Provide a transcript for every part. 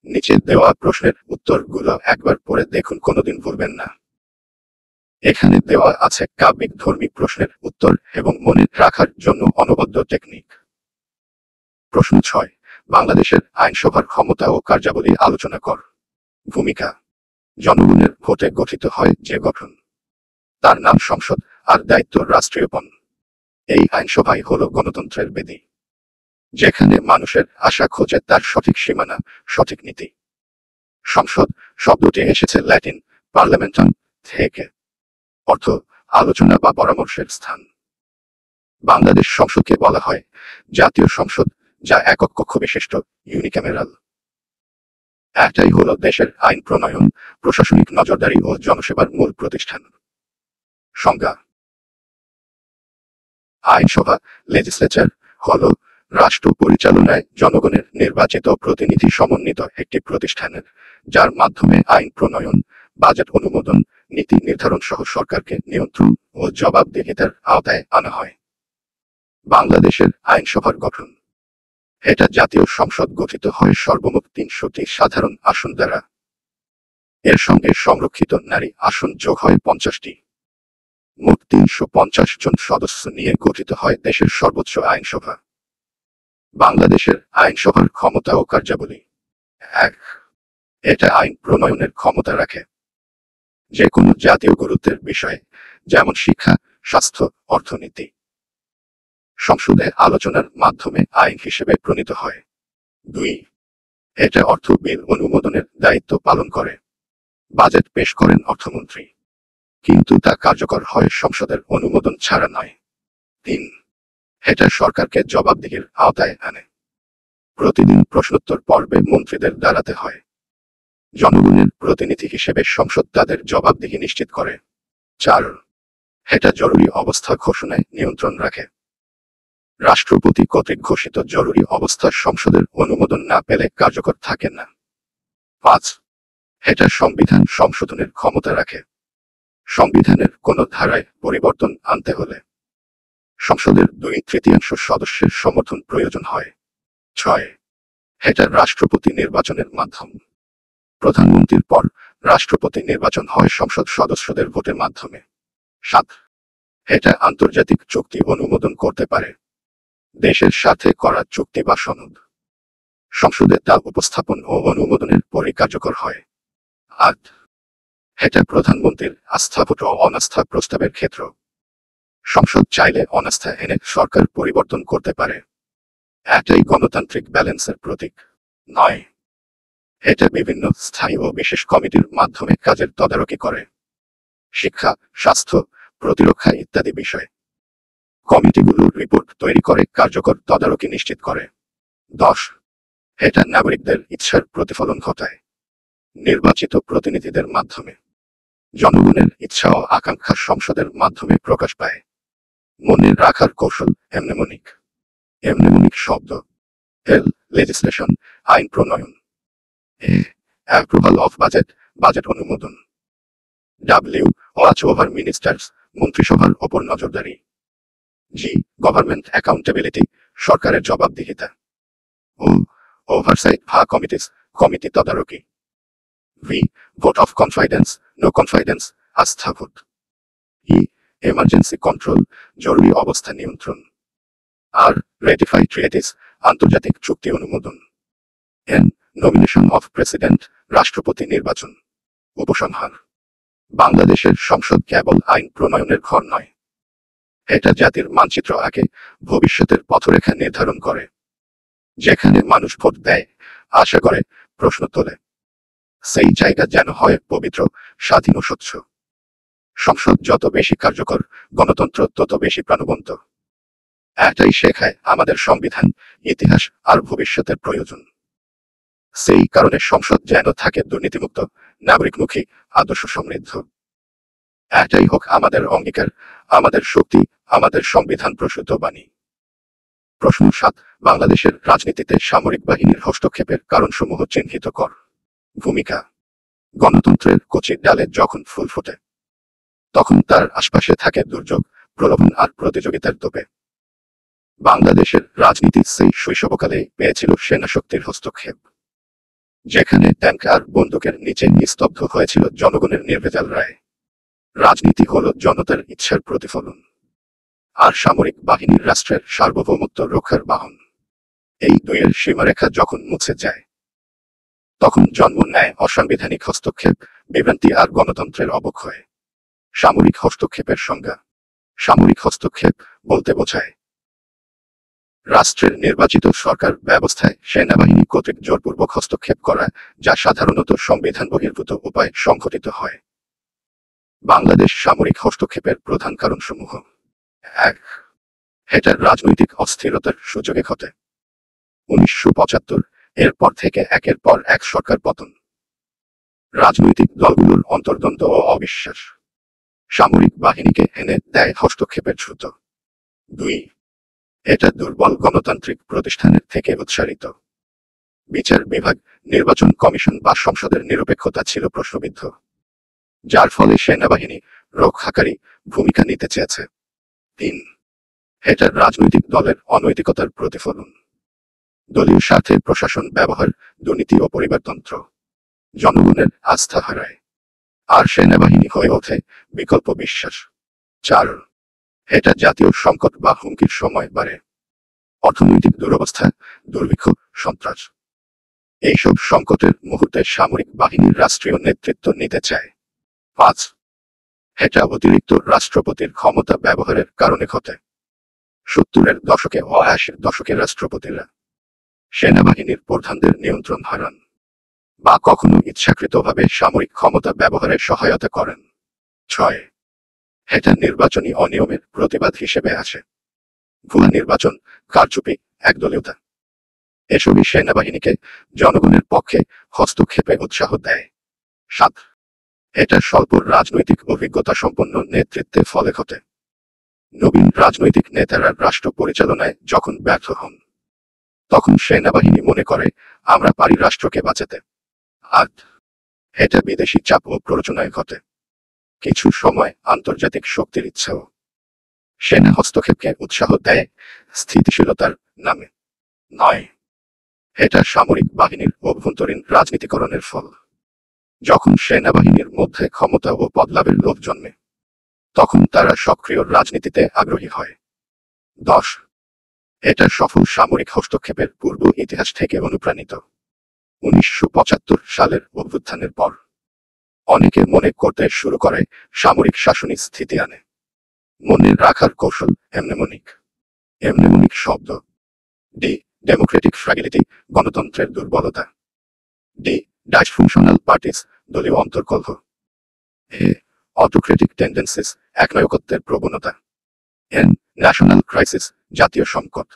নিচে দেওয়া প্রশ্নের উত্তরগুলো একবার পড়ে দেখুন, কোনোদিন ভুলবেন না। এখানে দেওয়া আছে কাব্যিক ধর্মী প্রশ্নের উত্তর এবং মনে রাখার জন্য অনবদ্য টেকনিক। প্রশ্ন 6, বাংলাদেশের আইনসভার ক্ষমতা ও কার্যাবলী আলোচনা কর। ভূমিকা: জনগণের ভোটে গঠিত হয় যে গঠন, তার নাম সংসদ, আর দায়িত্ব রাষ্ট্রীয়পণ। এই আইনসভাই হলো গণতন্ত্রের বেদি, যেখানে মানুষের আশা খোঁজে তার সঠিক সীমানা, সঠিক নীতি। সংসদ শব্দটি এসেছে ল্যাটিন পার্লামেন্টাম থেকে, অর্থ আলোচনা বা পরামর্শের স্থান। বাংলাদেশ সংসদকে বলা হয় জাতীয় সংসদ, যা একক কক্ষ বিশিষ্ট, ইউনিক্যামেরাল। এটাই হলো দেশের আইন প্রণয়ন, প্রশাসনিক নজরদারি ও জনসেবার মূল প্রতিষ্ঠান। সংজ্ঞা: আইনসভা লেজিসলেচার হলো রাষ্ট্র পরিচালনায় জনগণের নির্বাচিত প্রতিনিধি সমন্বিত একটি প্রতিষ্ঠানের, যার মাধ্যমে আইন প্রণয়ন, বাজেট অনুমোদন, নীতি নির্ধারণ সহ সরকারকে নিয়ন্ত্রণ ও জবাবদিহিতার আওতায় আনা হয়। বাংলাদেশের আইনসভার গঠন: এটা জাতীয় সংসদ গঠিত হয় সর্বমোট 300টি সাধারণ আসন দ্বারা। এর সঙ্গে সংরক্ষিত নারী আসন যোগ হয় 50টি। মোট 350 জন সদস্য নিয়ে গঠিত হয় দেশের সর্বোচ্চ আইনসভা। বাংলাদেশের আইনসভার ক্ষমতা ও কার্যাবলী: 1, এটা আইন প্রণয়নের ক্ষমতা রাখে। যে কোনো জাতীয় গুরুত্বের বিষয়ে, যেমন শিক্ষা, স্বাস্থ্য, অর্থনীতি, সংসদে আলোচনার মাধ্যমে আইন হিসেবে প্রণীত হয়। 2, এটা অর্থ বিল অনুমোদনের দায়িত্ব পালন করে। বাজেট পেশ করেন অর্থমন্ত্রী, কিন্তু তা কার্যকর হয় সংসদের অনুমোদন ছাড়া নয়। 3, এটা সরকারকে জবাবদিহির আওতায় আনে। প্রতিদিন প্রশ্নোত্তর পর্বে মন্ত্রীদের দাঁড়াতে হয়। জনগণের প্রতিনিধি হিসেবে সংসদ তাদের জবাবদিহি নিশ্চিত করে। 4, এটা জরুরি অবস্থা ঘোষণায় নিয়ন্ত্রণ রাখে। রাষ্ট্রপতি কর্তৃক ঘোষিত জরুরি অবস্থা সংসদের অনুমোদন না পেলে কার্যকর থাকে না। 5, এটা সংবিধান সংশোধনের ক্ষমতা রাখে। সংবিধানের কোনো ধারায় পরিবর্তন আনতে হলে সংসদের 2/3 সদস্যের সমর্থন প্রয়োজন হয়। 6, এটা রাষ্ট্রপতি নির্বাচনের মাধ্যম। প্রধানমন্ত্রীর পর রাষ্ট্রপতি নির্বাচন হয় সংসদ সদস্যদের ভোটের মাধ্যমে। 7, এটা আন্তর্জাতিক চুক্তি অনুমোদন করতে পারে, দেশের সাথে করা চুক্তি বা সনদ। সংসদে তা উপস্থাপন ও অনুমোদনের পরই কার্যকর হয়। 8, এটা প্রধানমন্ত্রীর আস্থা ভোট ও অনাস্থা প্রস্তাবের ক্ষেত্র। সংসদ চাইলে অনাস্থা এনে সরকার পরিবর্তন করতে পারে। এটাই গণতান্ত্রিক ব্যালেন্সের প্রতীক। 9, এটা বিভিন্ন স্থায়ী ও বিশেষ কমিটির মাধ্যমে কাজের তদারকি করে, শিক্ষা, স্বাস্থ্য, প্রতিরক্ষা ইত্যাদি বিষয়ে। কমিটিগুলোর রিপোর্ট তৈরি করে কার্যকর তদারকি নিশ্চিত করে। 10, এটা নাগরিকদের ইচ্ছার প্রতিফলন ঘটায়, নির্বাচিত প্রতিনিধিদের মাধ্যমে। জনগণের ইচ্ছা ও আকাঙ্ক্ষা সংসদের মাধ্যমে প্রকাশ পায়। মনে রাখার কৌশল: এমনেমনিক। এমনেমনিক শব্দ: এল লেজিসলেশন, আইন প্রণয়ন। A approval of budget, budget অনুমোদন। ডাব্লিউ ওয়াচ ওভার মিনিস্টার্স, মন্ত্রিসভার ওপর নজরদারি। জি গভর্নমেন্ট অ্যাকাউন্টেবিলিটি, সরকারের জবাবদিহিতা। ও ওভারসাইট ভা কমিটিস, কমিটি তদারকি। V vote of confidence, no confidence, আস্থা ভোট। ই এমার্জেন্সি কন্ট্রোল, জরুরি অবস্থা নিয়ন্ত্রণ। আর রেটিফাই ট্রিয়েটিস, আন্তর্জাতিক চুক্তি অনুমোদন। এন নমিনেশন অফ প্রেসিডেন্ট, রাষ্ট্রপতি নির্বাচন। উপসংহার: বাংলাদেশের সংসদ কেবল আইন প্রণয়নের ঘর নয়, এটা জাতির মানচিত্র আঁকে, ভবিষ্যতের পথরেখা নির্ধারণ করে। যেখানে মানুষ ভোট দেয়, আশা করে, প্রশ্ন তোলে, সেই জায়গা যেন হয় পবিত্র, স্বাধীন ও স্বচ্ছ। সংসদ যত বেশি কার্যকর, গণতন্ত্র তত বেশি প্রাণবন্ত। এটাই শেখায় আমাদের সংবিধান, ইতিহাস আর ভবিষ্যতের প্রয়োজন। সেই কারণে সংসদ যেন থাকে দুর্নীতিমুক্ত, নাগরিকমুখী, আদর্শ সমৃদ্ধ। এটাই হোক আমাদের অঙ্গীকার, আমাদের শক্তি, আমাদের সংবিধান প্রসূত বাণী। প্রশ্ন 7, বাংলাদেশের রাজনীতিতে সামরিক বাহিনীর হস্তক্ষেপের কারণসমূহ চিহ্নিত কর। ভূমিকা: গণতন্ত্রের কচি ডালে যখন ফুল ফোটে, তখন তার আশপাশে থাকে দুর্যোগ, প্রলোভন আর প্রতিযোগিতার তোপে। বাংলাদেশের রাজনীতি সেই শৈশবকালেই পেয়েছিল সেনাশক্তির হস্তক্ষেপ। যেখানে ট্যাঙ্ক আর বন্দুকের নিচে নিস্তব্ধ হয়েছিল জনগণের নির্ভেজাল রায়। রাজনীতি হলো জনতার ইচ্ছার প্রতিফলন, আর সামরিক বাহিনীর রাষ্ট্রের সার্বভৌমত্ব রক্ষার বাহন। এই দুইয়ের সীমারেখা যখন মুছে যায়, তখন জন্ম নেয় অসাংবিধানিক হস্তক্ষেপ, বিভ্রান্তি আর গণতন্ত্রের অবক্ষয়। সামরিক হস্তক্ষেপের সংজ্ঞা। সামরিক হস্তক্ষেপ বলতে বোঝায় রাষ্ট্রের নির্বাচিত সরকার ব্যবস্থায় সেনাবাহিনী কর্তৃক জোরপূর্বক হস্তক্ষেপ করা, যা সাধারণত সংবিধান বহির্ভূত উপায়ে সংঘটিত হয়। বাংলাদেশ সামরিক হস্তক্ষেপের প্রধান কারণসমূহ: ১. এটা রাজনৈতিক অস্থিরতার সুযোগে ঘটে। 1975 এর পর থেকে একের পর এক সরকার পতন, রাজনৈতিক দলগুলোর অন্তর্দ্বন্দ্ব ও অবিশ্বাস সামরিক বাহিনীকে এনে দেয় হস্তক্ষেপের ছুতো। ২. এটা দুর্বল গণতান্ত্রিক প্রতিষ্ঠানের থেকে উৎসারিত। বিচার বিভাগ, নির্বাচন কমিশন বা সংসদের নিরপেক্ষতা ছিল প্রশ্নবিদ্ধ, যার ফলে সেনাবাহিনী রক্ষাকারী ভূমিকা নিতে চেয়েছে। ৩. এটা রাজনৈতিক দলের অনৈতিকতার প্রতিফলন। দলীয় স্বার্থে প্রশাসন ব্যবহার, দুর্নীতি ও পরিবারতন্ত্র জনগণের আস্থা হারায়, আর সেনাবাহিনী হয়ে ওঠে বিকল্প বিশ্বাস। ৪. এটা জাতীয় সংকট বা হুমকির সময় বাড়ে। অর্থনৈতিক দুরবস্থা, দুর্ভিক্ষ, সন্ত্রাস এইসব সংকটের মুহূর্তে সামরিক বাহিনীর রাষ্ট্রীয় নেতৃত্ব নিতে চায়। ৫. এটা অতিরিক্ত রাষ্ট্রপতির ক্ষমতা ব্যবহারের কারণে ঘটে। 70-এর দশকে ও 80-এর দশকে রাষ্ট্রপতিরা সেনাবাহিনীর প্রধানদের নিয়ন্ত্রণ হারান বা কখনো ইচ্ছাকৃতভাবে সামরিক ক্ষমতা ব্যবহারে সহায়তা করেন। ৬. এটা নির্বাচনী অনিয়মের প্রতিবাদ হিসেবে আসে। ভুয়া নির্বাচন, কারচুপি, একদলীয়তা এসবই সেনাবাহিনীকে জনগণের পক্ষে হস্তক্ষেপে উৎসাহ দেয়। ৭. এটা স্বল্প রাজনৈতিক অভিজ্ঞতা সম্পন্ন নেতৃত্বে ফলে ঘটে। নবীন রাজনৈতিক নেতারা রাষ্ট্র পরিচালনায় যখন ব্যর্থ হন, তখন সেনাবাহিনী মনে করে আমরা পারি রাষ্ট্রকে বাঁচাতে। ৮. এটা বিদেশি চাপ ও প্ররোচনায় ঘটে। কিছু সময় আন্তর্জাতিক শক্তির ইচ্ছাও সেনা হস্তক্ষেপকে উৎসাহ দেয় স্থিতিশীলতার নামে। ৯. এটা সামরিক বাহিনীর অভ্যন্তরীণ রাজনীতিকরণের ফল। যখন সেনাবাহিনীর মধ্যে ক্ষমতা ও পদলাভের লোভ জন্মে, তখন তারা সক্রিয় রাজনীতিতে আগ্রহী হয়। ১০. এটা সফল সামরিক হস্তক্ষেপের পূর্ব ইতিহাস থেকে অনুপ্রাণিত। 1975 সালের অভ্যুত্থানের পর অনেকে মনে করতে শুরু করে সামরিক শাসনই স্থিতি আনে। মনে রাখার কৌশল: এমনেমনিক শব্দ। ডি. ডেমোক্রেটিক ফ্র্যাগিলিটি, গণতন্ত্রের দুর্বলতা। ডি. ডাইসফুংশনাল পার্টিস, দলীয় অন্তর্কলহ। এ. অটোক্রেটিক টেন্ডেন্সিস, একনায়কত্বের প্রবণতা। এন. ন্যাশনাল ক্রাইসিস, জাতীয় সংকট।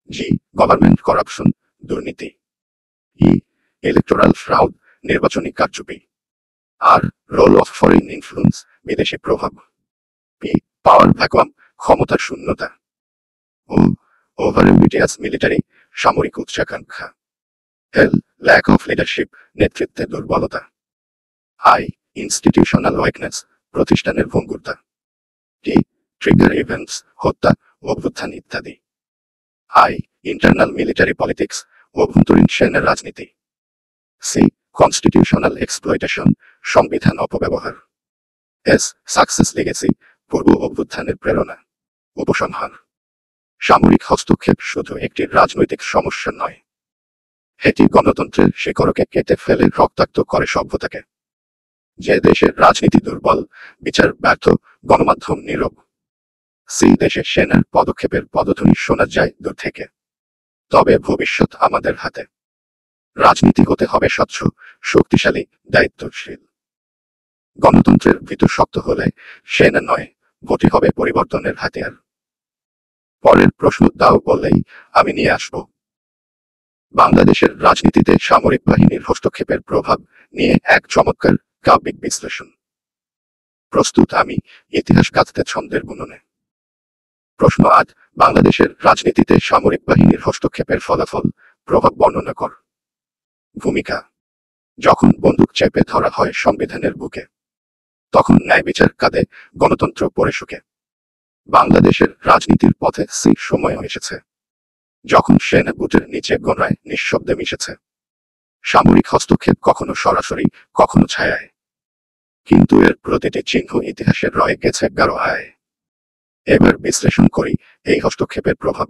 জি. গভর্নমেন্ট করাপশন, দুর্নীতি। ই. ইলেকটোরাল ফ্রাউড, নির্বাচনী কারচুপি। আর. রোল অফ ফরেন ইনফ্লুয়েন্স, বিদেশি প্রভাব। পি. পাওয়ার ভ্যাকুয়াম, ক্ষমতার শূন্যতা। ও. ওভারএম্বিটিয়াস মিলিটারি, সামরিক উচ্চাকাঙ্ক্ষা। এল. ল্যাক অফ লিডারশিপ, নেতৃত্বে দুর্বলতা। আই. ইনস্টিটিউশনাল ওয়েকনেস, প্রতিষ্ঠানের ভঙ্গুরতা। টি. ট্রিগার ইভেন্টস, হত্যা, অভ্যুত্থান ইত্যাদি। আই. ইন্টারনাল মিলিটারি পলিটিক্স, অভ্যন্তরীণ সেনা রাজনীতি। সি. কনস্টিটিউশনাল এক্সপ্লয়টেশন, সংবিধান অপব্যবহার। এস. সাকসেস লিগেসি, পূর্ব অভ্যুত্থানের প্রেরণা। উপসংহার: সামরিক হস্তক্ষেপ শুধু একটি রাজনৈতিক সমস্যা নয়, এটি গণতন্ত্রের শিকড়কে কেটে ফেলে রক্তাক্ত করে সভ্যতাকে। যে দেশের রাজনীতি দুর্বল, বিচার ব্যর্থ, গণমাধ্যম নীরব, সেই দেশে সেনার পদক্ষেপের পদধ্বনি শোনা যায় দূর থেকে। তবে ভবিষ্যৎ আমাদের হাতে। রাজনীতি হতে হবে স্বচ্ছ, শক্তিশালী, দায়িত্বশীল। গণতন্ত্রের ভিত শক্ত হলে সেনা নয়, ভোটই হবে পরিবর্তনের হাতিয়ার। পরের প্রশ্ন দাও বললেই আমি নিয়ে আসব। বাংলাদেশের রাজনীতিতে সামরিক বাহিনীর হস্তক্ষেপের প্রভাব নিয়ে এক চমৎকার কাব্যিক বিশ্লেষণ। প্রস্তুত আমি, ইতিহাস কাঁদতে ছন্দের বুননে। প্রশ্ন ৮। বাংলাদেশের রাজনীতিতে সামরিক বাহিনীর হস্তক্ষেপের ফলাফল, প্রভাব বর্ণনা কর। ভূমিকা: যখন বন্দুক চেপে ধরা হয় সংবিধানের বুকে, তখন ন্যায় বিচার কাঁদে, গণতন্ত্র পড়ে শুকে। বাংলাদেশের রাজনীতির পথে সেই সময় এসেছে, যখন সেনা বুটের নিচে গণরায় নিঃশব্দে মিশেছে। সামরিক হস্তক্ষেপ কখনো সরাসরি, কখনো ছায়ায়, কিন্তু এর প্রতিটি চিহ্ন ইতিহাসের রয়ে গেছে গাঢ়ায়। এবার বিশ্লেষণ করি এই হস্তক্ষেপের প্রভাব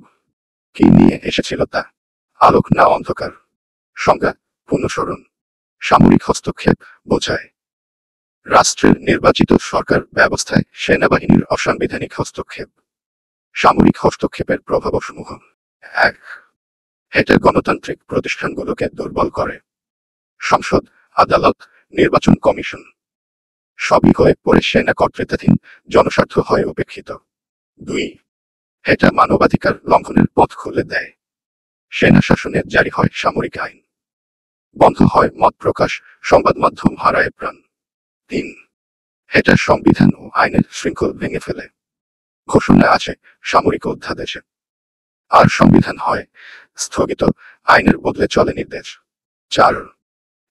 কি নিয়ে এসেছিল তা। আলোক না অন্ধকার। সংজ্ঞা, পুনঃস্মরণ। সামরিক হস্তক্ষেপ বোঝায় রাষ্ট্রের নির্বাচিত সরকার ব্যবস্থায় সেনাবাহিনীর অসাংবিধানিক হস্তক্ষেপ। সামরিক হস্তক্ষেপের প্রভাবসমূহ: ১. এটা গণতান্ত্রিক প্রতিষ্ঠানগুলোকে দুর্বল করে। সংসদ, আদালত, নির্বাচন কমিশন সবই হয়ে পড়ে সেনা কর্তৃত্বাধীন, জনস্বার্থ হয় উপেক্ষিত। ২. এটা মানবাধিকার লঙ্ঘনের পথ খুলে দেয়। সেনা শাসনে জারি হয় সামরিক আইন, বন্ধ হয় মত প্রকাশ, সংবাদ মাধ্যম হারায় প্রাণ। ৩. এটা সংবিধান ও আইনের শৃঙ্খল ভেঙে ফেলে। ঘোষণা আছে সামরিক অধ্যাদেশে, আর সংবিধান হয় স্থগিত, আইনের বদলে চলে নির্দেশ। ৪.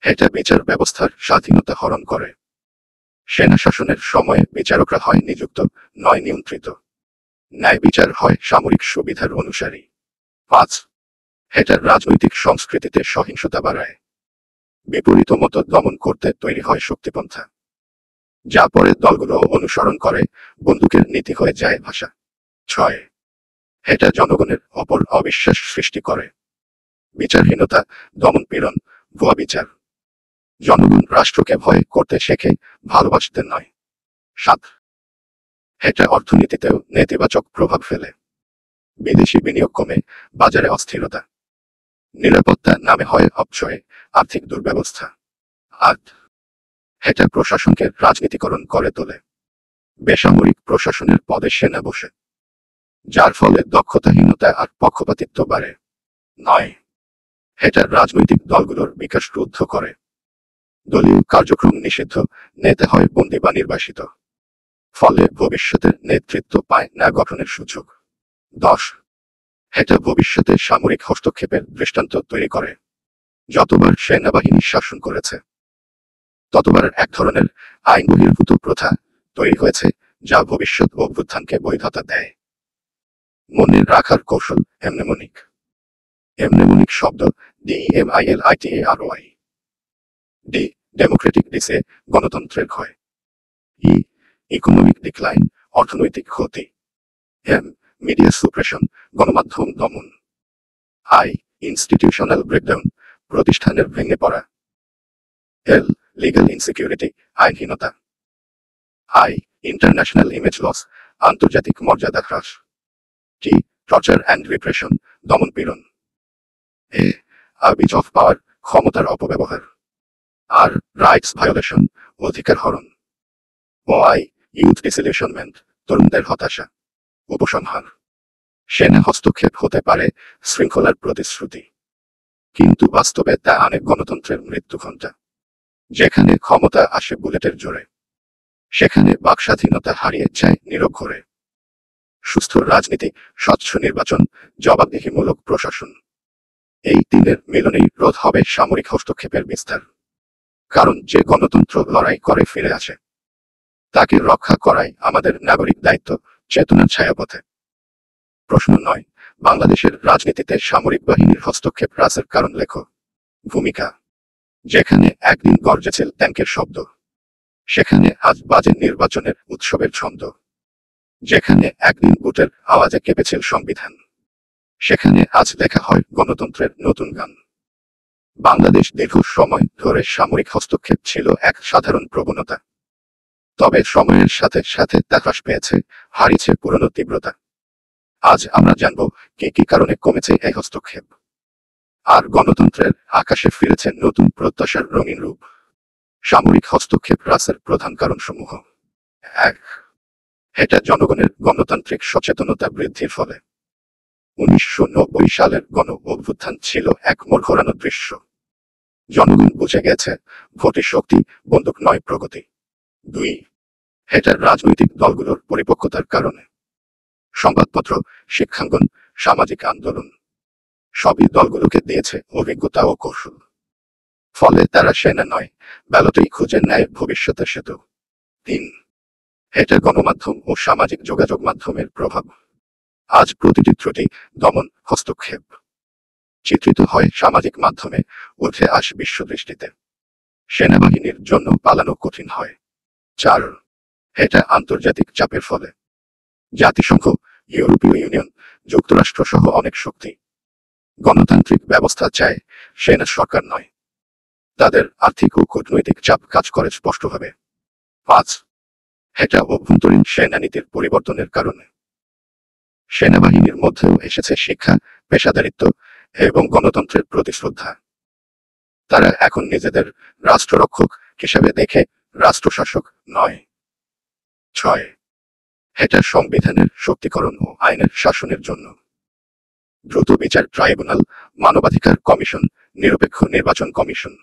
এটা বিচার ব্যবস্থার স্বাধীনতা হরণ করে। সেনা শাসনের সময়ে বিচারকরা হয় নিযুক্ত, নয় নিয়ন্ত্রিত। ন্যায় বিচার হয় সামরিক সুবিধার অনুসারী। ৫. এটা রাজনৈতিক সংস্কৃতিতে সহিংসতা বাড়ায়। বিপরীত মত দমন করতে তৈরি হয় শক্তিপন্থা, যা পরে দলগুলো অনুসরণ করে, বন্দুকের নীতি হয়ে যায় ভাষা। ৬. এটা জনগণের অপর অবিশ্বাস সৃষ্টি করে। বিচারহীনতা, দমন-পীড়ন, ভুয়া বিচার। জনগণ রাষ্ট্রকে ভয় করতে শেখে, ভালোবাসতে নয়। ৭. এটা অর্থনীতিতেও নেতিবাচক প্রভাব ফেলে। বিদেশি বিনিয়োগ কমে, বাজারে অস্থিরতা। নিরাপত্তা নামে হয় অপচয়, আর্থিক দুর্ব্যবস্থা। ৮. এটা প্রশাসনকে রাজনীতিকরণ করে তোলে। বেসামরিক প্রশাসনের পদে সেনা বসে, যার ফলে দক্ষতাহীনতা আর পক্ষপাতিত্ব বাড়ে। ৯. এটা রাজনৈতিক দলগুলোর বিকাশ রুদ্ধ করে। দলীয় কার্যক্রম নিষিদ্ধ, নেতা হয় বন্দী বা নির্বাসিত। ফলে ভবিষ্যতের নেতৃত্ব পায় না গঠনের সুযোগ। ১০. এটা ভবিষ্যতে সামরিক হস্তক্ষেপের দৃষ্টান্ত তৈরি করে। যতবার সেনাবাহিনী শাসন করেছে, ততবার এক ধরনের আইন বহির্ভূত প্রথা তৈরি হয়েছে, যা ভবিষ্যৎ অভ্যুত্থানকে বৈধতা দেয়। মনে রাখার কৌশল: এমনেমনিক। এমনেমনিক শব্দ DEMILITAROI। ডি, ডেমোক্রেটিক ডিসে, গণতন্ত্রের ক্ষয়। ই, ইকোনমিক ডিক্লাইন, অর্থনৈতিক ক্ষতি। এম, মিডিয়া সুপ্রেশন, গণমাধ্যম দমন। আই, ইনস্টিটিউশনাল ব্রেকডাউন, প্রতিষ্ঠানের ভেঙে পড়া। এল, লিগ্যাল ইনসিকিউরিটি, আইনহীনতা। আই, ইন্টারন্যাশনাল ইমেজ লস, আন্তর্জাতিক মর্যাদা হ্রাস। টি, টর্চার অ্যান্ড রিপ্রেশন, দমন-পীড়ন। এ, আবিজ অফ পাওয়ার, ক্ষমতার অপব্যবহার। আর, রাইটস ভায়োলেশন, অধিকার হরণ। ও আই, ইউথ ডিসিলিউশনমেন্ট, তরুণদের হতাশা। উপসংহার: সেনা হস্তক্ষেপ হতে পারে শৃঙ্খলার প্রতিশ্রুতি, কিন্তু বাস্তবে তা আনে গণতন্ত্রের মৃত্যুঘণ্টা। যেখানে ক্ষমতা আসে বুলেটের জোরে, সেখানে বাকস্বাধীনতা হারিয়ে যায় নিরক্ষরে। সুস্থ রাজনীতি, স্বচ্ছ নির্বাচন, জবাবদিহিমূলক প্রশাসন, এই তিনের মিলনেই রোধ হবে সামরিক হস্তক্ষেপের বিস্তার। কারণ যে গণতন্ত্র লড়াই করে ফিরে আসে, তাকে রক্ষা করাই আমাদের নাগরিক দায়িত্ব, চেতনার ছায়াপথে। প্রশ্ন ৯, বাংলাদেশের রাজনীতিতে সামরিক বাহিনীর হস্তক্ষেপ হ্রাসের কারণ লেখো। ভূমিকা: যেখানে একদিন গর্জেছিল ট্যাঙ্কের শব্দ, সেখানে আজ বাজে নির্বাচনের উৎসবের ছন্দ। যেখানে একদিন বুটের আওয়াজে কেঁপেছিল সংবিধান, সেখানে আজ লেখা হয় গণতন্ত্রের নতুন গান। বাংলাদেশ দীর্ঘ সময় ধরে সামরিক হস্তক্ষেপ ছিল এক সাধারণ প্রবণতা। তবে সময়ের সাথে সাথে তা হ্রাস পেয়েছে, হারিয়েছে পুরনো তীব্রতা। আজ আমরা জানব কি কি কারণে কমেছে এই হস্তক্ষেপ, আর গণতন্ত্রের আকাশে ফিরেছে নতুন প্রত্যাশার রঙিন রূপ। সামরিক হস্তক্ষেপ হ্রাসের প্রধান কারণসমূহ: ১. এটা জনগণের গণতান্ত্রিক সচেতনতা বৃদ্ধির ফলে। ১৯৯০ সালের গণ অভ্যুত্থান ছিল এক মোড় ঘোরানো দৃশ্য। জনগণ বুঝে গেছে, ভোটের শক্তি, বন্দুক নয় প্রগতি। ২. এটা রাজনৈতিক দলগুলোর পরিপক্কতার কারণে। সংবাদপত্র, শিক্ষাঙ্গন, সামাজিক আন্দোলন সবই দলগুলোকে দিয়েছে অভিজ্ঞতা ও কৌশল। ফলে তারা সেনা নয়, ব্যালটেই খুঁজে নেয় ভবিষ্যতের সেতু। ৩. এটা গণমাধ্যম ও সামাজিক যোগাযোগ মাধ্যমের প্রভাব। আজ প্রতিটি ত্রুটি, দমন, হস্তক্ষেপ চিত্রিত হয় সামাজিক মাধ্যমে, উঠে আসে বিশ্বদৃষ্টিতে। সেনাবাহিনীর জন্য পালানো কঠিন হয়। 4. এটা আন্তর্জাতিক চাপের ফলে। জাতিসংঘ, ইউরোপীয় ইউনিয়ন, যুক্তরাষ্ট্র সহ অনেক শক্তি গণতান্ত্রিক ব্যবস্থা চায়, সেনা সরকার নয়। তাদের আর্থিক ও কূটনৈতিক চাপ কাজ করে স্পষ্টভাবে। 5. এটা অভ্যন্তরীণ সেনানীতির পরিবর্তনের কারণে। সেনাবাহিনীর মধ্যেও এসেছে শিক্ষা, পেশাদারিত্ব এবং গণতন্ত্রের প্রতি শ্রদ্ধা। তারা এখন নিজেদের রাষ্ট্ররক্ষক হিসাবে দেখে, রাষ্ট্রশাসক নয়। 6. এটা সংবিধানের শক্তিকরণ ও আইনের শাসনের জন্য। দ্রুত বিচার ট্রাইব্যুনাল, মানবাধিকার কমিশন, নিরপেক্ষ নির্বাচন কমিশন,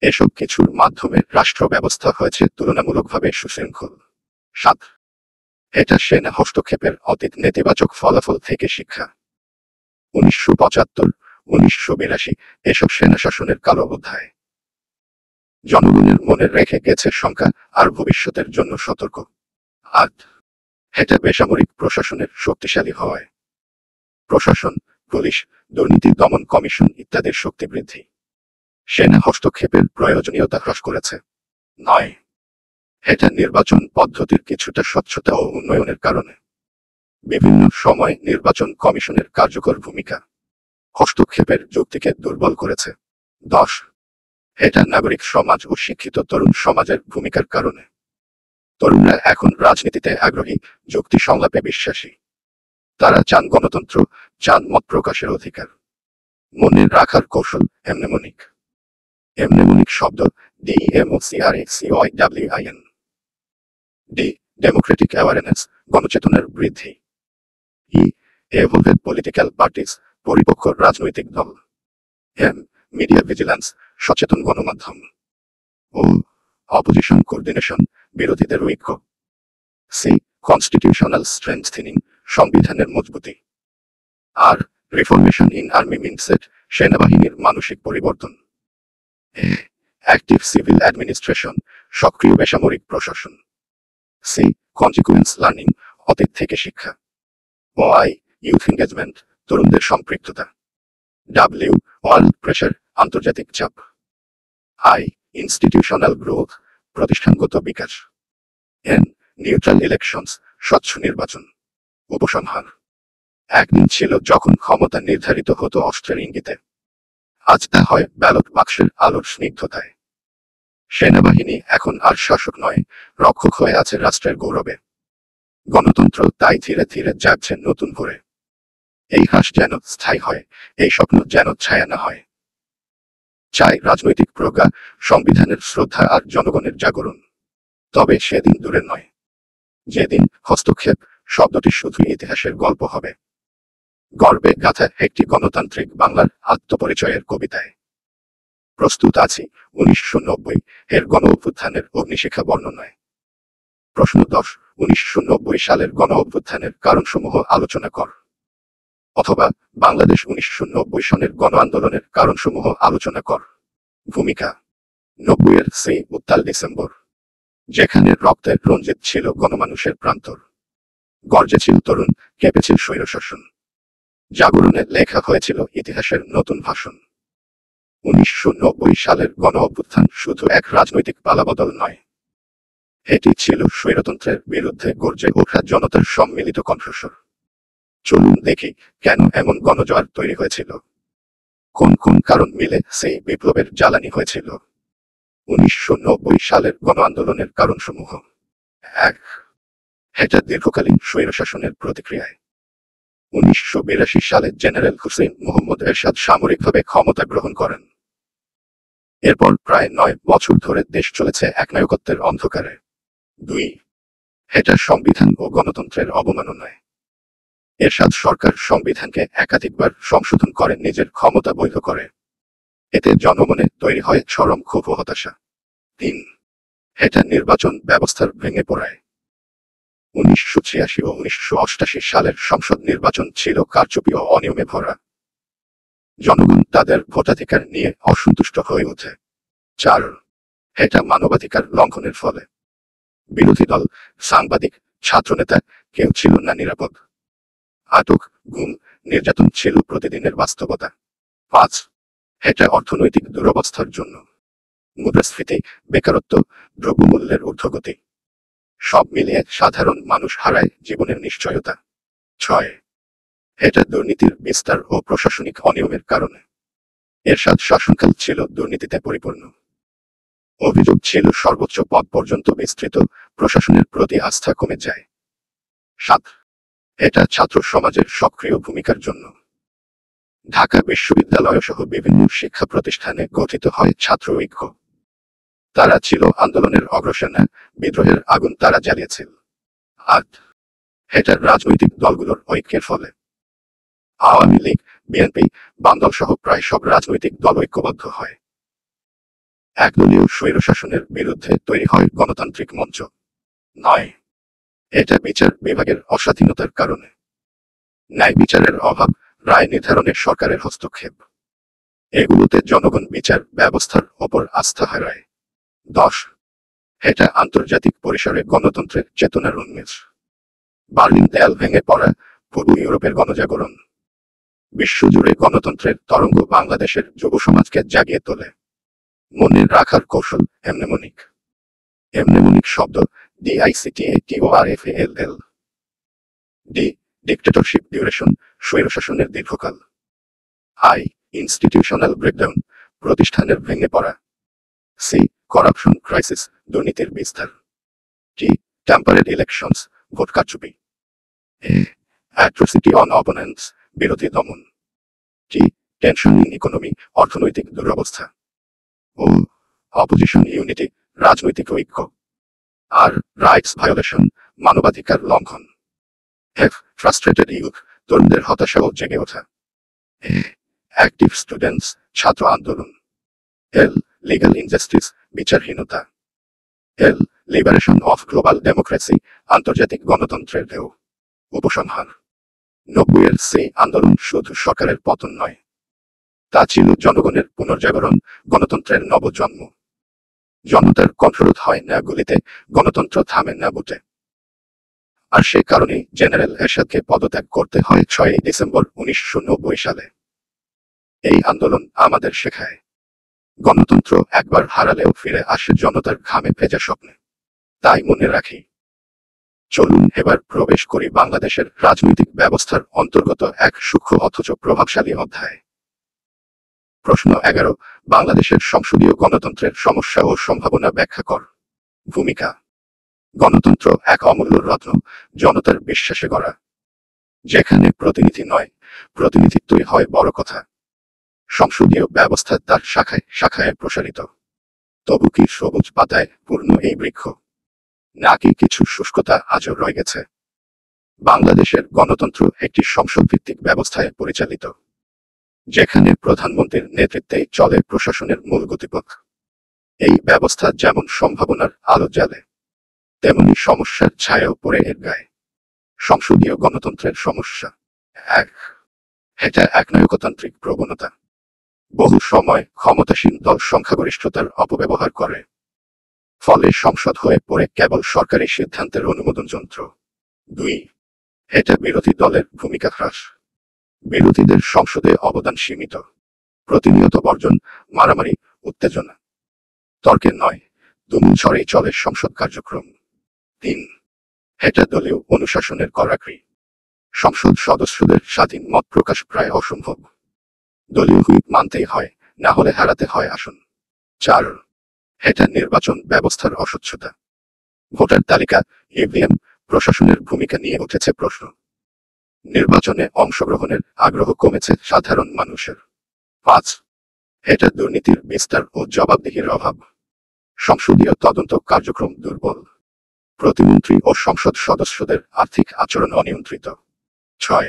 এসব কিছুর মাধ্যমে রাষ্ট্র ব্যবস্থা হয়েছে তুলনামূলকভাবে সুশৃঙ্খল। 7. এটা সেনা হস্তক্ষেপের অতীত নেতিবাচক ফলাফল থেকে শিক্ষা। 1975, 1982 এসব সেনা শাসনের কালো অধ্যায় জনগণের মনে রেখে গেছে শঙ্কা আর ভবিষ্যতের জন্য সতর্ক। 8. এটা বেসামরিক প্রশাসনের শক্তিশালী হওয়ায়। প্রশাসন, পুলিশ, দুর্নীতি দমন কমিশন ইত্যাদির শক্তি বৃদ্ধি সেনা হস্তক্ষেপের প্রয়োজনীয়তা হ্রাস করেছে। 9. এটা নির্বাচন পদ্ধতির কিছুটা স্বচ্ছতা ও উন্নয়নের কারণে। বিভিন্ন সময় নির্বাচন কমিশনের কার্যকর ভূমিকা হস্তক্ষেপের যুক্তিকে দুর্বল করেছে। 10. এটা নাগরিক সমাজ ও শিক্ষিত তরুণ সমাজের ভূমিকার কারণে। তরুণরা এখন রাজনীতিতে আগ্রহী, যুক্তি সংলাপে বিশ্বাসী। তারা চান গণতন্ত্র, চান মত প্রকাশের অধিকার। মনে রাখার কৌশল এমনেমনিক। এমনেমনিক শব্দ DEMOCRACOIWIN। ডি, ডেমোক্রেটিক অ্যাওয়ারনেস, গণচেতনার বৃদ্ধি। ই, এভলভেড পলিটিক্যাল পার্টিস, পরিপক্ক রাজনৈতিক দল। এম, মিডিয়া ভিজিল্যান্স, সচেতন গণমাধ্যম। ও, অপোজিশন কোঅর্ডিনেশন, বিরোধীদের ঐক্য। সি, কনস্টিটিউশনাল স্ট্রেংথেনিং, সংবিধানের মজবুতি। আর, রিফরমেশন ইন আর্মি মিন্ডসেট, সেনাবাহিনীর মানসিক পরিবর্তন। এ, অ্যাক্টিভ সিভিল অ্যাডমিনিস্ট্রেশন, সক্রিয় বেসামরিক প্রশাসন। সি, কনজিকুয়েন্স লার্নিং, অতীত থেকে শিক্ষা। ও আই, ইউথ এঙ্গেজমেন্ট, তরুণদের সম্পৃক্ততা। ডাব্লিউ, ওয়ার্ল্ড প্রেশার, আন্তর্জাতিক চাপ। আই, ইনস্টিটিউশনাল গ্রোথ, প্রতিষ্ঠানগত বিকাশ। এন, নিউট্রাল ইলেকশনস, স্বচ্ছ নির্বাচন। উপসংহার। একদিন ছিল যখন ক্ষমতা নির্ধারিত হতো অস্ত্রের ইঙ্গিতে। আজ তা হয় ব্যালট বাক্সের আলোর স্নিগ্ধতায়। সেনাবাহিনী এখন আর শাসক নয়, রক্ষক হয়ে আছে রাষ্ট্রের গৌরবে। গণতন্ত্র তাই ধীরে ধীরে জাগছে নতুন ভোরে। এই হাস যেন স্থায়ী হয়, এই স্বপ্ন যেন ছায়া না হয়। চাই রাজনৈতিক প্রজ্ঞা, সংবিধানের শ্রদ্ধা আর জনগণের জাগরণ। তবে সেদিন দূরে নয়, যেদিন হস্তক্ষেপ শব্দটি শুধু ইতিহাসের গল্প হবে। গর্বে গাথা একটি গণতান্ত্রিক বাংলার আত্মপরিচয়ের কবিতায়। প্রস্তুত আছি 1990 এর গণ অভ্যুত্থানের অগ্নিশিখা বর্ণনায়। প্রশ্ন 10, 1990 সালের গণ অভ্যুত্থানের কারণসমূহ আলোচনা কর। অথবা বাংলাদেশ 1990 সনের গণ আন্দোলনের কারণসমূহ আলোচনা কর। ভূমিকা। 90-এর সেই উত্তাল ডিসেম্বর, যেখানে রক্তের রঞ্জিত ছিল গণমানুষের প্রান্তর। গর্জেছিল তরুণ, কেঁপেছিল স্বৈরশাসন। জাগরণে লেখা হয়েছিল ইতিহাসের নতুন ভাষণ। 1990 সালের গণ অভ্যুত্থান শুধু এক রাজনৈতিক পালাবদল নয়, এটি ছিল স্বৈরতন্ত্রের বিরুদ্ধে গর্জে ওঠা জনতার সম্মিলিত কণ্ঠস্বর। চলুন দেখি কেন এমন গণজোয়ার তৈরি হয়েছিল, কোন কোন কারণ মিলে সেই বিপ্লবের জ্বালানি হয়েছিল। 1990 সালের গণ আন্দোলনের কারণসমূহ। 1. এটা দীর্ঘকালীন স্বৈরশাসনের প্রতিক্রিয়ায়। 1982 সালে জেনারেল হুসেইন মোহাম্মদ এরশাদ সামরিকভাবে ক্ষমতা গ্রহণ করেন। এরপর প্রায় 9 বছর ধরে দেশ চলেছে একনায়কত্বের অন্ধকারে। 2. এটা সংবিধান ও গণতন্ত্রের অবমাননায়। এরশাদ সরকার সংবিধানকে একাধিকবার সংশোধন করে নিজের ক্ষমতা বৈধ করে। এতে জনমনে তৈরি হয় চরম ক্ষোভ ও হতাশা। 3. এটা নির্বাচন ব্যবস্থার ভেঙে পড়ায়। 1986 ও 1988 সালের সংসদ নির্বাচন ছিল কারচুপি ও অনিয়মে ভরা। জনগণ তাদের ভোটাধিকার নিয়ে অসন্তুষ্ট হয়ে ওঠে। 4. এটা মানবাধিকার লঙ্ঘনের ফলে। বিরোধী দল, সাংবাদিক, ছাত্রনেতা কেউ ছিল না নিরাপদ। আটক, গুম, নির্যাতন ছিল প্রতিদিনের বাস্তবতা। 5. এটা অর্থনৈতিক দুরবস্থার জন্য। মুদ্রাস্ফীতি, বেকারত্ব, দ্রব্যমূল্যের ঊর্ধ্বগতি সব মিলিয়ে সাধারণ মানুষ হারায় জীবনের নিশ্চয়তা। 6. এটা দুর্নীতির বিস্তার ও প্রশাসনিক অনিয়মের কারণে। এরশাদ শাসনকাল ছিল দুর্নীতিতে পরিপূর্ণ। অভিযোগ ছিল সর্বোচ্চ পদ পর্যন্ত বিস্তৃত, প্রশাসনের প্রতি আস্থা কমে যায়। 7. এটা ছাত্র সমাজের সক্রিয় ভূমিকার জন্য। ঢাকা বিশ্ববিদ্যালয় সহ বিভিন্ন শিক্ষা প্রতিষ্ঠানে গঠিত হয় ছাত্র ঐক্য। তারা ছিল আন্দোলনের অগ্রসেনা, বিদ্রোহের আগুন তারা জ্বালিয়েছিল। 8. এটা রাজনৈতিক দলগুলোর ঐক্যের ফলে। আওয়ামী লীগ, বিএনপি, বামদল সহ প্রায় সব রাজনৈতিক দল ঐক্যবদ্ধ হয়। একদলীয় স্বৈরশাসনের বিরুদ্ধে তৈরি হয় গণতান্ত্রিক মঞ্চ। 9. এটা বিচার বিভাগের অস্বাধীনতার কারণে। ন্যায় বিচারের অভাব, রায় নির্ধারণে সরকারের হস্তক্ষেপ, এগুলোতে জনগণ বিচার ব্যবস্থার ওপর আস্থা হারায়। 10. এটা আন্তর্জাতিক পরিসরে গণতন্ত্রের চেতনার উন্মেষ। বার্লিন দেয়াল ভেঙে পড়া, পূর্ব ইউরোপের গণজাগরণ, বিশ্বজুড়ে গণতন্ত্রের তরঙ্গ বাংলাদেশের যুব সমাজকে জাগিয়ে তোলে। মনে রাখার কৌশল এমনেমনিক। এমনেমনিক শব্দ DICTATORFALL। ডি, ডিক্টেটরশিপ ডিউরেশন, স্বৈরশাসনের দীর্ঘকাল। আই, ইনস্টিটিউশনাল ব্রেকডাউন, প্রতিষ্ঠানের ভেঙে পড়া। সি, করাপশন ক্রাইসিস, দুর্নীতির বিস্তার। টি, টেম্পারেড ইলেকশনস, ভোট কারচুপি। এ, অ্যাট্রোসিটি অন অপোনেন্টস, বিরোধী দমন। টি, টেনশন ইন ইকোনমি, অর্থনৈতিক দুরবস্থা। ও, অপোজিশন ইউনিটি, রাজনৈতিক ঐক্য। আর, রাইটস ভায়োলেশন, মানবাধিকার লঙ্ঘন। এফ, ফ্রাস্ট্রেটেড ইউথ, তরুণদের হতাশা ও জেগে ওঠা। এ, অ্যাক্টিভ স্টুডেন্টস, ছাত্র আন্দোলন। এল, লিগ্যাল ইনজাস্টিস, বিচারহীনতা। L, liberation of global democracy, আন্তর্জাতিক গণতন্ত্রের ঢেউ। উপসংহার। 90-এর সেই আন্দোলন শুধু সরকারের পতন নয়, তা ছিল জনগণের পুনর্জাগরণ, গণতন্ত্রের নবজন্ম। জনতার কণ্ঠরোধ হয় না গুলিতে, গণতন্ত্র থামে না বুটে। আর সে কারণেই জেনারেল এরশাদকে পদত্যাগ করতে হয় 6 ডিসেম্বর 1990 সালে। এই আন্দোলন আমাদের শেখায়, গণতন্ত্র একবার হারালেও ফিরে আসে জনতার ঘামে ভেজা স্বপ্নে। তাই মনে রাখি। চলুন এবার প্রবেশ করি বাংলাদেশের রাজনৈতিক ব্যবস্থার অন্তর্গত এক সূক্ষ্ম অথচ প্রভাবশালী অধ্যায়। প্রশ্ন 11, বাংলাদেশের সংসদীয় গণতন্ত্রের সমস্যা ও সম্ভাবনা ব্যাখ্যা কর। ভূমিকা। গণতন্ত্র এক অমূল্য রত্ন, জনতার বিশ্বাসে গড়া। যেখানে প্রতিনিধি নয়, প্রতিনিধিত্বই হয় বড় কথা। সংসদীয় ব্যবস্থা তার শাখায় শাখায় প্রসারিত। তবু কি সবুজ পাতায় পূর্ণ এই বৃক্ষ? নাকি কিছু শুষ্কতা আজও রয়ে গেছে? বাংলাদেশের গণতন্ত্র একটি সংসদভিত্তিক ব্যবস্থায় পরিচালিত, যেখানে প্রধানমন্ত্রীর নেতৃত্বেই চলে প্রশাসনের মূল গতিপথ। এই ব্যবস্থা যেমন সম্ভাবনার আলো জ্বালে, তেমনি সমস্যার ছায়াও পড়ে এর গায়ে। সংসদীয় গণতন্ত্রের সমস্যা 1, এটা একনায়কতান্ত্রিক প্রবণতা। বহু সময় ক্ষমতাসীন দল সংখ্যাগরিষ্ঠতার অপব্যবহার করে, ফলে সংসদ হয়ে পড়ে কেবল সরকারি সিদ্ধান্তের অনুমোদন যন্ত্র। 2, এটা বিরোধী দলের ভূমিকা হ্রাস। বিরোধীদের সংসদে অবদান সীমিত, প্রতিনিয়ত বর্জন, মারামারি, উত্তেজনা। তর্কে নয়, তুমুল ঝড়েই চলে সংসদ কার্যক্রম। 3, এটা দলীয় অনুশাসনের কড়াকড়ি। সংসদ সদস্যদের স্বাধীন মত প্রকাশ প্রায় অসম্ভব। দলীয় হুইপ মানতেই হয়, না হলে হারাতে হয় আসন। 4, এটা নির্বাচন ব্যবস্থার অস্বচ্ছতা। ভোটার তালিকা, ইভিএম, প্রশাসনের ভূমিকা নিয়ে উঠেছে প্রশ্ন। নির্বাচনে অংশগ্রহণের আগ্রহ কমেছে সাধারণ মানুষের। 5, এটা দুর্নীতির বিস্তার ও জবাবদিহির অভাব। সংসদীয় তদন্ত কার্যক্রম দুর্বল। প্রতিমন্ত্রী ও সংসদ সদস্যদের আর্থিক আচরণ অনিয়ন্ত্রিত। 6,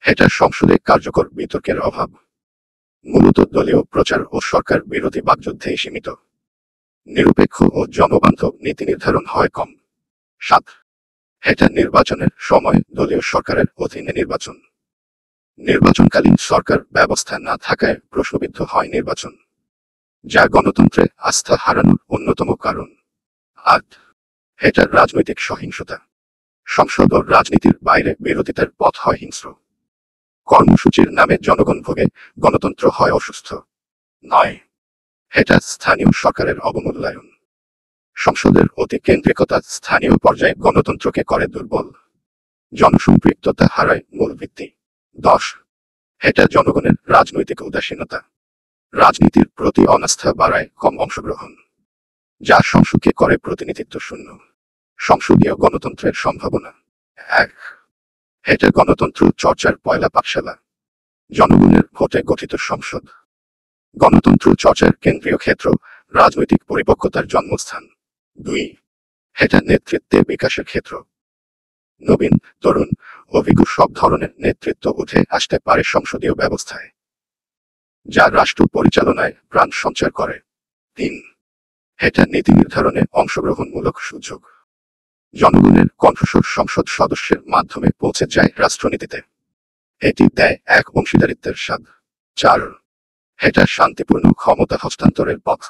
এটা সংসদে কার্যকর বিতর্কের অভাব। মূলত দলীয় প্রচার ও সরকার বিরোধী বাকযুদ্ধেই সীমিত। নিরপেক্ষ ও জনবান্ধব নীতি নির্ধারণ হয় কম। 7, এটা নির্বাচনের সময় দলীয় সরকারের অধীনে নির্বাচন। নির্বাচনকালীন সরকার ব্যবস্থা না থাকায় প্রশ্নবিদ্ধ হয় নির্বাচন, যা গণতন্ত্রে আস্থা হারানোর অন্যতম কারণ। 8, এটা রাজনৈতিক সহিংসতা। সংসদ ও রাজনীতির বাইরে বিরোধিতার পথ হয় হিংস্র। কর্মসূচির নামে জনগণ ভোগে, গণতন্ত্র হয় অসুস্থ। 9. এটা স্থানীয় সরকারের অবমূল্যায়ন। সংসদের অতিকেন্দ্রিকতা স্থানীয় পর্যায়ে গণতন্ত্রকে করে দুর্বল। জনসম্পৃক্ততা হারায় মূল ভিত্তি। 10. এটা জনগণের রাজনৈতিক উদাসীনতা। রাজনীতির প্রতি অনাস্থা বাড়ায় কম অংশগ্রহণ, যা সংসদকে করে প্রতিনিধিত্ব শূন্য। সংসদীয় গণতন্ত্রের সম্ভাবনা। 1. এটা গণতন্ত্র চর্চার পয়লা পাঠশালা। জনগণের ভোটে গঠিত সংসদ গণতন্ত্র চর্চার কেন্দ্রীয় ক্ষেত্র, রাজনৈতিক পরিপক্কতার জন্মস্থান। 2. এটা নেতৃত্বের বিকাশের ক্ষেত্র। নবীন, তরুণ, অভিজ্ঞ সব ধরনের নেতৃত্ব উঠে আসতে পারে সংসদীয় ব্যবস্থায়, যা রাষ্ট্র পরিচালনায় প্রাণ সঞ্চার করে। 3. এটা নীতি নির্ধারণে অংশগ্রহণমূলক সুযোগ। জনগণের কণ্ঠস্বর সংসদ সদস্যের মাধ্যমে পৌঁছে যায় রাষ্ট্রনীতিতে। এটি দেয় এক অংশীদারিত্বের স্বাদ। 4. এটা শান্তিপূর্ণ ক্ষমতা হস্তান্তরের পথ।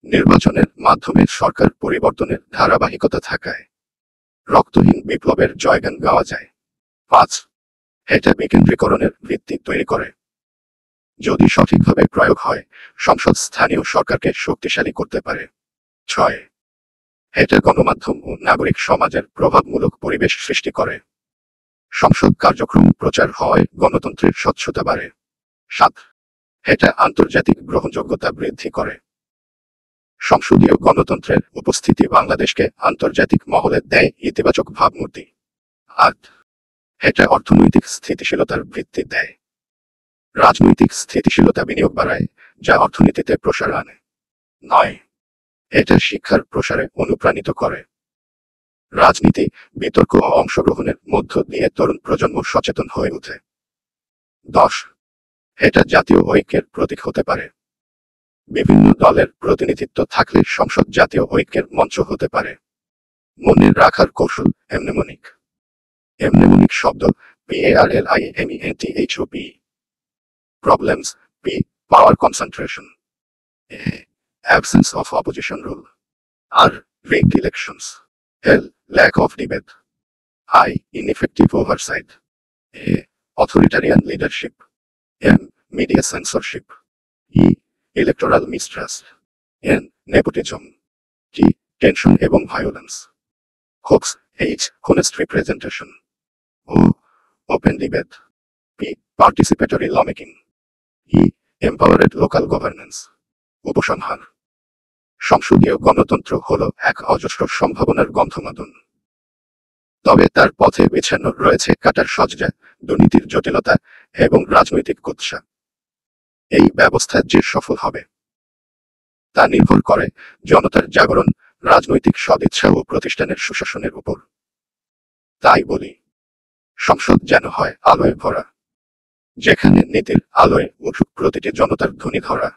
নির্বাচনের মাধ্যমে সরকার পরিবর্তনের ধারাবাহিকতা থাকায় রক্তহীন বিপ্লবের জয়গান গাওয়া যায়। 5. এটা বিকেন্দ্রীকরণের ভিত্তি তৈরি করে। যদি সঠিকভাবে প্রয়োগ হয়, সংসদ স্থানীয় সরকারকে শক্তিশালী করতে পারে। 6. এটা গণমাধ্যম ও নাগরিক সমাজের প্রভাবমূলক পরিবেশ সৃষ্টি করে। সংসদ কার্যক্রম প্রচার হওয়ায় গণতন্ত্রের স্বচ্ছতা বাড়ে। 7. এটা আন্তর্জাতিক গ্রহণযোগ্যতা বৃদ্ধি করে। সংসদীয় গণতন্ত্রের উপস্থিতি বাংলাদেশকে আন্তর্জাতিক মহলে দেয় ইতিবাচক ভাবমূর্তি। 8. এটা অর্থনৈতিক স্থিতিশীলতার ভিত্তি দেয়। রাজনৈতিক স্থিতিশীলতা বিনিয়োগ বাড়ায়, যা অর্থনীতিতে প্রসার আনে। 9. এটা শিক্ষার প্রসারে অনুপ্রাণিত করে। রাজনীতি, বিতর্ক ও অংশগ্রহণের মধ্য দিয়ে তরুণ প্রজন্ম সচেতন হয়ে ওঠে। 10. এটা জাতীয় ঐক্যের প্রতীক হতে পারে। বিভিন্ন দলের প্রতিনিধিত্ব থাকলে সংসদ জাতীয় ঐক্যের মঞ্চ হতে পারে। মনে রাখার কৌশল এমনেমনিক। এমনেমনিক শব্দ PARLIMENTHOP। Problems P. Power concentration. A. Absence of opposition rule. R. Rigged elections. L. Lack of debate. I. Ineffective oversight. A. Authoritarian leadership. M. Media censorship. E. Electoral mistrust. N. Nepotism. T. Tension এবং violence. Hoax. H. Honest representation. O. Open debate. P. Participatory lawmaking. E. Empowered local governance. উপসংহার: সংসদীয় গণতন্ত্র হল এক অজস্র সম্ভাবনার গন্ধমাদন। তবে তার পথে বিছানো রয়েছে কাটার সজ্জা, দুর্নীতির জটিলতা এবং রাজনৈতিক কুৎসা। এই ব্যবস্থা যে সফল হবে তা নির্ভর করে জনতার জাগরণ, রাজনৈতিক সদিচ্ছা ও প্রতিষ্ঠানের সুশাসনের উপর। তাই বলি, সংসদ যেন হয় আলোয় ভরা, যেখানে নীতির আলোয় উঠুক প্রতিটি জনতার ধ্বনি ধরা।